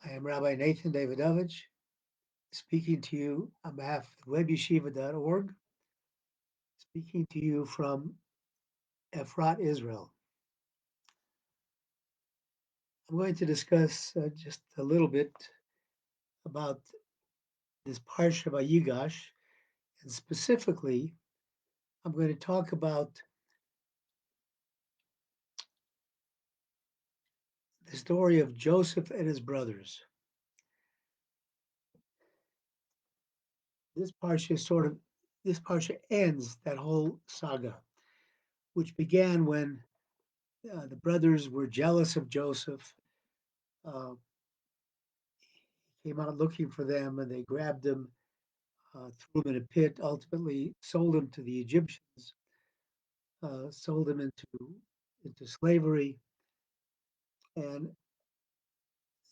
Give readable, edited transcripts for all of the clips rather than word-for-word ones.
I am Rabbi Nathan Davidovich, speaking to you on behalf of webyeshiva.org, speaking to you from Efrat, Israel. I'm going to discuss just a little bit about this Parshat Vayigash, and specifically, I'm going to talk about the story of Joseph and his brothers. This Parsha this Parsha ends that whole saga, which began when the brothers were jealous of Joseph. Uh, Came out looking for them, and they grabbed him, threw him in a pit, ultimately sold him to the Egyptians, sold him into slavery. And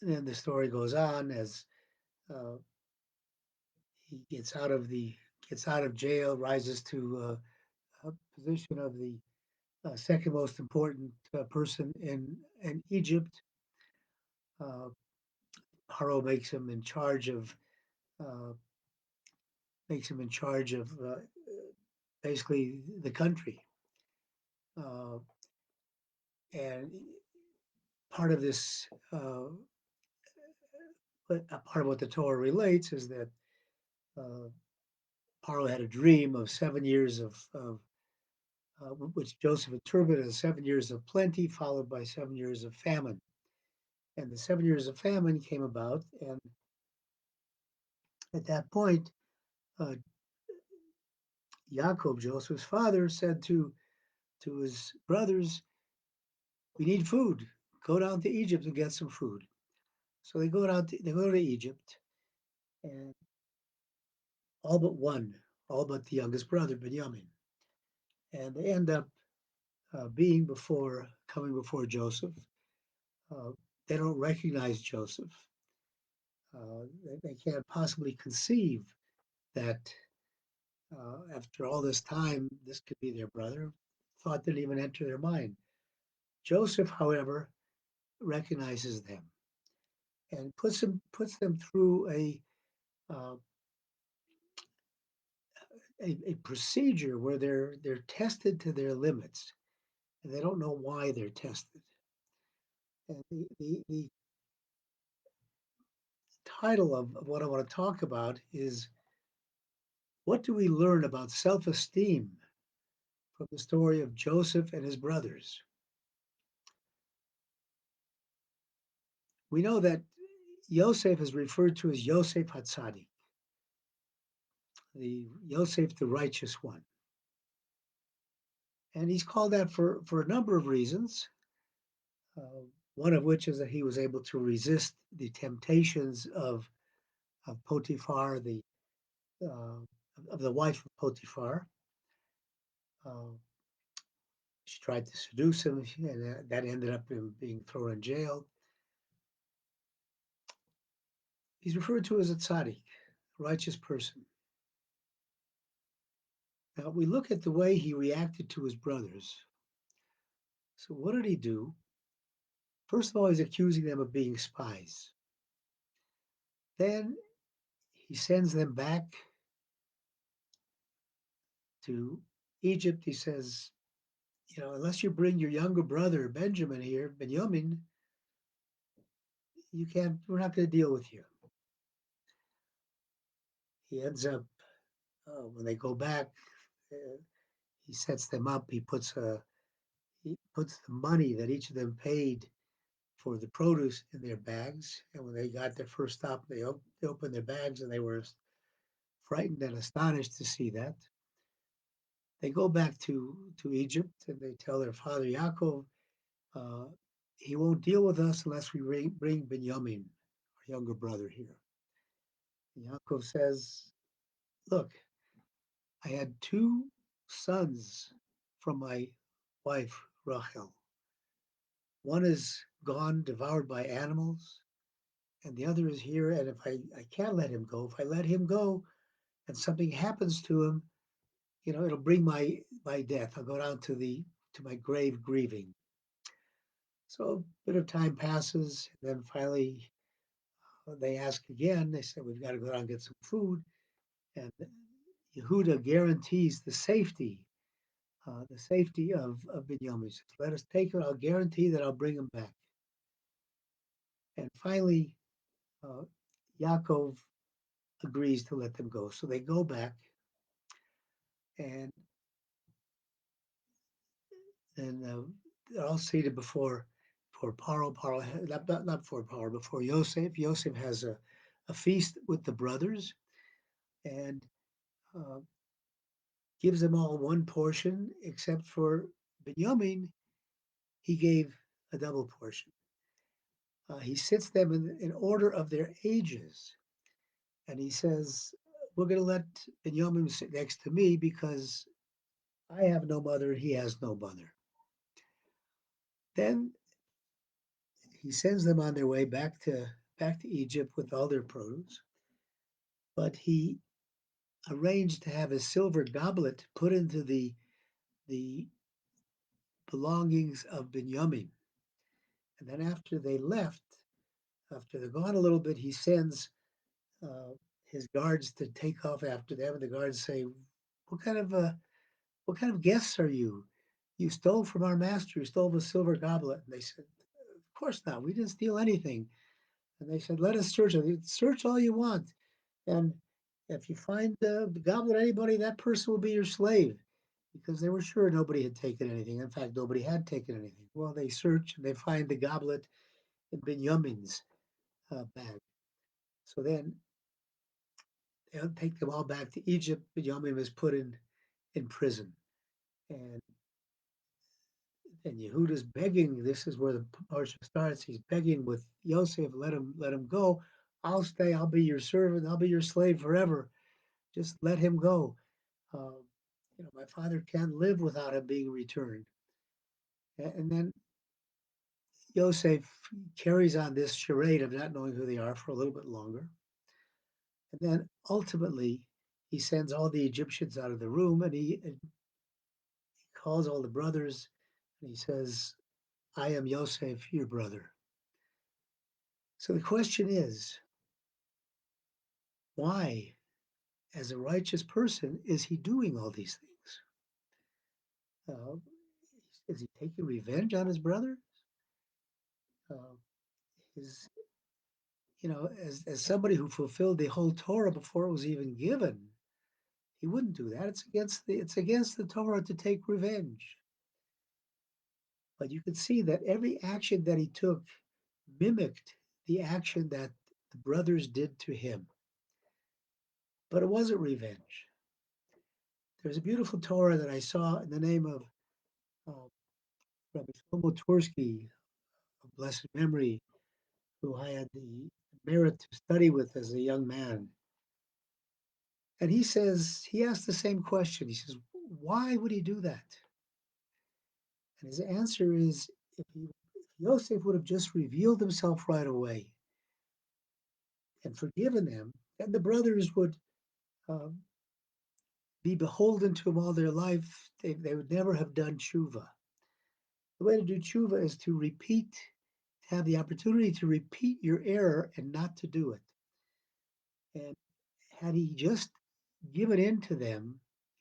then the story goes on as uh, he gets out of jail, rises to a position of the second most important person in Egypt. Uh, Paro uh, makes him in charge of basically the country. Uh, and part of this, part of what the Torah relates is that uh, Paro had a dream of 7 years which Joseph interpreted as 7 years of plenty, followed by 7 years of famine. And the 7 years of famine came about, and at that point, uh, Yaakov, Joseph's father, said to his brothers, "We need food. Go down to Egypt and get some food." So they go to Egypt, and all but one, all but the youngest brother, Benjamin, and they end up coming before Joseph. Uh, they don't recognize Joseph. They can't possibly conceive that after all this time, this could be their brother. Thought didn't even enter their mind. Joseph, however, recognizes them and puts them through uh, a procedure where they're tested to their limits, and they don't know why they're tested. And the title of what I want to talk about is, what do we learn about self-esteem from the story of Joseph and his brothers? We know that Yosef is referred to as Yosef Hatzadik, the Yosef, the righteous one. And he's called that for a number of reasons, uh, one of which is that he was able to resist the temptations of Potiphar, uh, of the wife of Potiphar. Uh, she tried to seduce him, and that ended up in being thrown in jail. He's referred to as a tzaddik, righteous person. Now we look at the way he reacted to his brothers. So what did he do? First of all, he's accusing them of being spies. Then he sends them back to Egypt. He says, unless you bring your younger brother Benjamin here, Benjamin, you can't. We're not going to deal with you. He ends up when they go back. Uh, he sets them up. He puts the money that each of them paid for the produce in their bags. And when they got their first stop, they opened their bags and they were frightened and astonished to see that. They go back to Egypt and they tell their father Yaakov, uh, he won't deal with us unless we bring Benjamin, our younger brother, here. And Yaakov says, look, I had two sons from my wife, Rachel. One is gone, devoured by animals, and the other is here. And if I can't let him go, if I let him go and something happens to him, it'll bring my death. I'll go down to my grave grieving. So a bit of time passes, and then finally they ask again. They say, we've got to go out and get some food. And Yehuda guarantees the safety of Binyamin. He says, let us take him. I'll guarantee that I'll bring him back. And finally, uh, Yaakov agrees to let them go. So they go back, and they're all seated before Paro. Not before Paro, before Yosef. Yosef has a feast with the brothers and uh, gives them all one portion, except for Binyamin. He gave a double portion. He sits them in order of their ages, and he says, "We're going to let Binyamin sit next to me because I have no mother, he has no mother." Then he sends them on their way back to Egypt with all their produce, but he arranged to have a silver goblet put into the belongings of Binyamin. And then after they're gone a little bit, he sends uh, his guards to take off after them, and the guards say, "What kind of what kind of guests are you? You stole from our master. You stole the silver goblet." And they said, "Of course not. We didn't steal anything." And they said, "Let us search it. Search all you want, and if you find the goblet anybody, that person will be your slave." Because they were sure nobody had taken anything. In fact, nobody had taken anything. Well, they search and they find the goblet in Binyamin's bag. So then they take them all back to Egypt. Binyamin was put in prison. And Yehuda's begging. This is where the parsha starts. He's begging with Yosef, let him go. I'll stay. I'll be your servant. I'll be your slave forever. Just let him go. Um, my father can't live without him being returned. And then Yosef carries on this charade of not knowing who they are for a little bit longer. And then ultimately, he sends all the Egyptians out of the room, and he calls all the brothers and he says, I am Yosef, your brother. So the question is, why, as a righteous person, is he doing all these things? Uh, is he taking revenge on his brother? Uh, is as somebody who fulfilled the whole Torah before it was even given, he wouldn't do that. It's against the Torah to take revenge. But you can see that every action that he took mimicked the action that the brothers did to him. But it wasn't revenge. There's a beautiful Torah that I saw in the name of uh, Rabbi Shlomo of blessed memory, who I had the merit to study with as a young man. And he asked the same question. He says, why would he do that? And his answer is, if Yosef would have just revealed himself right away and forgiven them, then the brothers would um, be beholden to him all their life. They would never have done tshuva. The way to do tshuva is to have the opportunity to repeat your error and not to do it. And had he just given in to them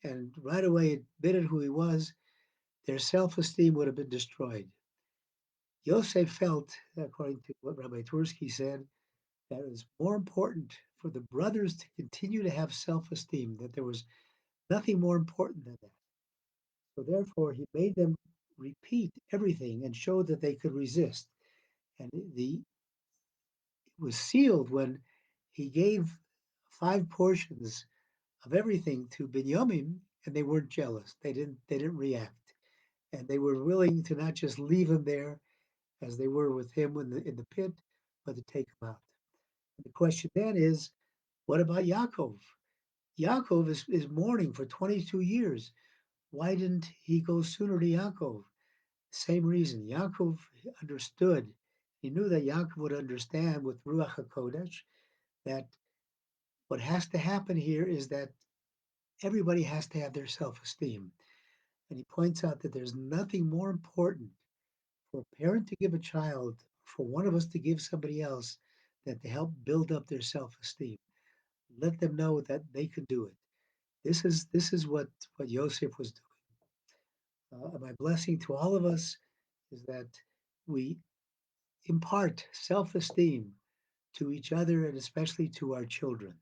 and right away admitted who he was, their self-esteem would have been destroyed. Yosef felt, according to what Rabbi Twersky said, that it was more important for the brothers to continue to have self-esteem, that there was nothing more important than that. So therefore, he made them repeat everything and showed that they could resist. And it was sealed when he gave 5 portions of everything to Binyamin, and they weren't jealous. They didn't react, and they were willing to not just leave him there as they were with him in the pit, but to take him out. And the question then is, what about Yaakov? Yaakov is mourning for 22 years. Why didn't he go sooner to Yaakov? Same reason. Yaakov understood. He knew that Yaakov would understand with Ruach HaKodesh that what has to happen here is that everybody has to have their self-esteem. And he points out that there's nothing more important for a parent to give a child, for one of us to give somebody else, that to help build up their self-esteem. Let them know that they can do it. This is what Yosef was doing. My blessing to all of us is that we impart self-esteem to each other and especially to our children.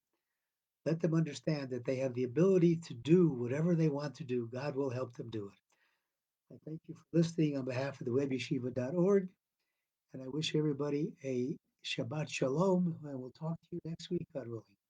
Let them understand that they have the ability to do whatever they want to do. God will help them do it. I thank you for listening on behalf of the webyeshiva.org, and I wish everybody a Shabbat Shalom, and we'll talk to you next week, God willing.